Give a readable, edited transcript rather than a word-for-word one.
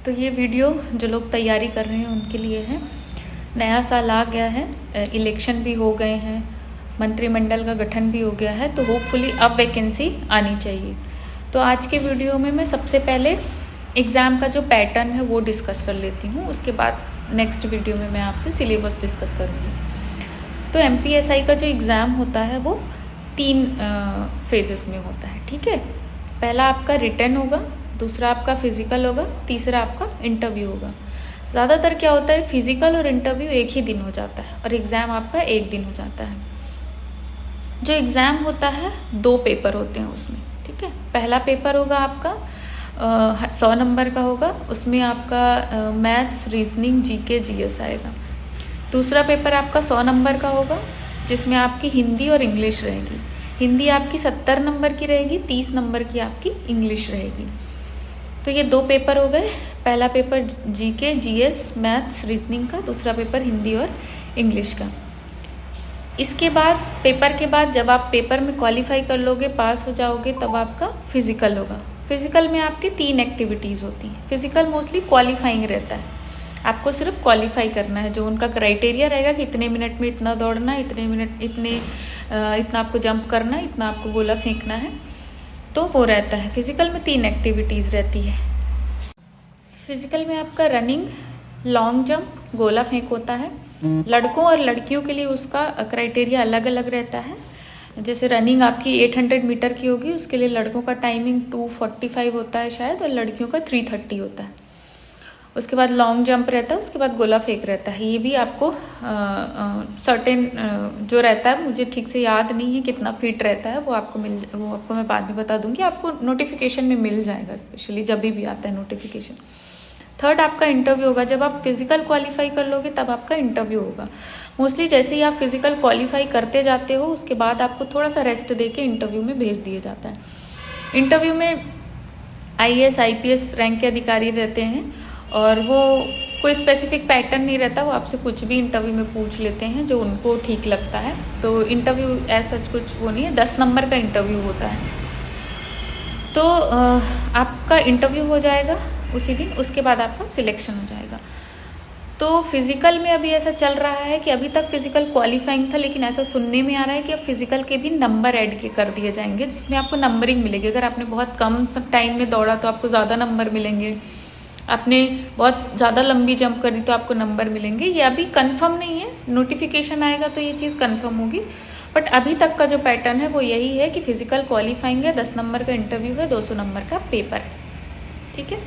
तो ये वीडियो जो लोग तैयारी कर रहे हैं उनके लिए है। नया साल आ गया है, इलेक्शन भी हो गए हैं, मंत्रिमंडल का गठन भी हो गया है, तो होपफुली अब वैकेंसी आनी चाहिए। तो आज के वीडियो में मैं सबसे पहले एग्ज़ाम का जो पैटर्न है वो डिस्कस कर लेती हूँ। उसके बाद नेक्स्ट वीडियो में मैं आपसे सिलेबस डिस्कस करूँगी। तो MPSI का जो एग्ज़ाम होता है वो 3 फेजेस में होता है, ठीक है। पहला आपका रिटन होगा, दूसरा आपका फिजिकल होगा, तीसरा आपका इंटरव्यू होगा। ज़्यादातर क्या होता है, फिजिकल और इंटरव्यू एक ही दिन हो जाता है और एग्ज़ाम आपका एक दिन हो जाता है। जो एग्ज़ाम होता है 2 पेपर होते हैं उसमें, ठीक है। पहला पेपर होगा आपका 100 नंबर का होगा, उसमें आपका मैथ्स, रीजनिंग, GK, GS आएगा। दूसरा पेपर आपका 100 नंबर का होगा जिसमें आपकी हिंदी और इंग्लिश रहेगी। हिंदी आपकी 70 नंबर की रहेगी, 30 नंबर की आपकी इंग्लिश रहेगी। तो ये 2 पेपर हो गए। पहला paper GK, GS, maths, reasoning का, दूसरा पेपर हिंदी और इंग्लिश का। इसके बाद पेपर के बाद जब आप पेपर में क्वालिफाई कर लोगे, पास हो जाओगे, तब आपका फिजिकल होगा। फिजिकल में आपकी 3 एक्टिविटीज़ होती हैं। फिजिकल मोस्टली क्वालिफाइंग रहता है, आपको सिर्फ क्वालिफाई करना है। जो उनका क्राइटेरिया रहेगा कि इतने मिनट में इतना दौड़ना, इतना आपको जंप करना, इतना आपको गोला फेंकना है, तो वो रहता है। फिजिकल में 3 एक्टिविटीज़ रहती है। फिजिकल में आपका रनिंग, लॉन्ग जंप, गोला फेंक होता है। लड़कों और लड़कियों के लिए उसका क्राइटेरिया अलग अलग रहता है। जैसे रनिंग आपकी 800 मीटर की होगी, उसके लिए लड़कों का टाइमिंग 2:45 होता है शायद, और लड़कियों का 3:30 होता है। उसके बाद लॉन्ग जंप रहता है, उसके बाद गोला फेंक रहता है। ये भी आपको सर्टेन जो रहता है, मुझे ठीक से याद नहीं है कितना फीट रहता है, वो आपको मैं बाद में बता दूंगी। आपको नोटिफिकेशन में मिल जाएगा, स्पेशली जब भी आता है नोटिफिकेशन। थर्ड आपका इंटरव्यू होगा। जब आप फिजिकल क्वालिफाई कर लोगे तब आपका इंटरव्यू होगा। मोस्टली जैसे ही आप फिजिकल क्वालिफाई करते जाते हो, उसके बाद आपको थोड़ा सा रेस्ट दे के इंटरव्यू में भेज दिया जाता है। इंटरव्यू में IAS IPS रैंक के अधिकारी रहते हैं और वो कोई स्पेसिफिक पैटर्न नहीं रहता, वो आपसे कुछ भी इंटरव्यू में पूछ लेते हैं जो उनको ठीक लगता है। तो इंटरव्यू ऐसा कुछ वो नहीं है, 10 नंबर का इंटरव्यू होता है। तो आपका इंटरव्यू हो जाएगा उसी दिन, उसके बाद आपका सिलेक्शन हो जाएगा। तो फिजिकल में अभी ऐसा चल रहा है कि अभी तक फिजिकल क्वालिफाइंग था, लेकिन ऐसा सुनने में आ रहा है कि अब फिजिकल के भी नंबर ऐड कर दिए जाएंगे, जिसमें आपको नंबरिंग मिलेगी। अगर आपने बहुत कम टाइम में दौड़ा तो आपको ज़्यादा नंबर मिलेंगे, आपने बहुत ज़्यादा लंबी जंप करी तो आपको नंबर मिलेंगे। ये अभी कंफर्म नहीं है, नोटिफिकेशन आएगा तो ये चीज़ कंफर्म होगी। बट अभी तक का जो पैटर्न है वो यही है कि फिजिकल क्वालिफाइंग है, 10 नंबर का इंटरव्यू है, 200 नंबर का पेपर है, ठीक है।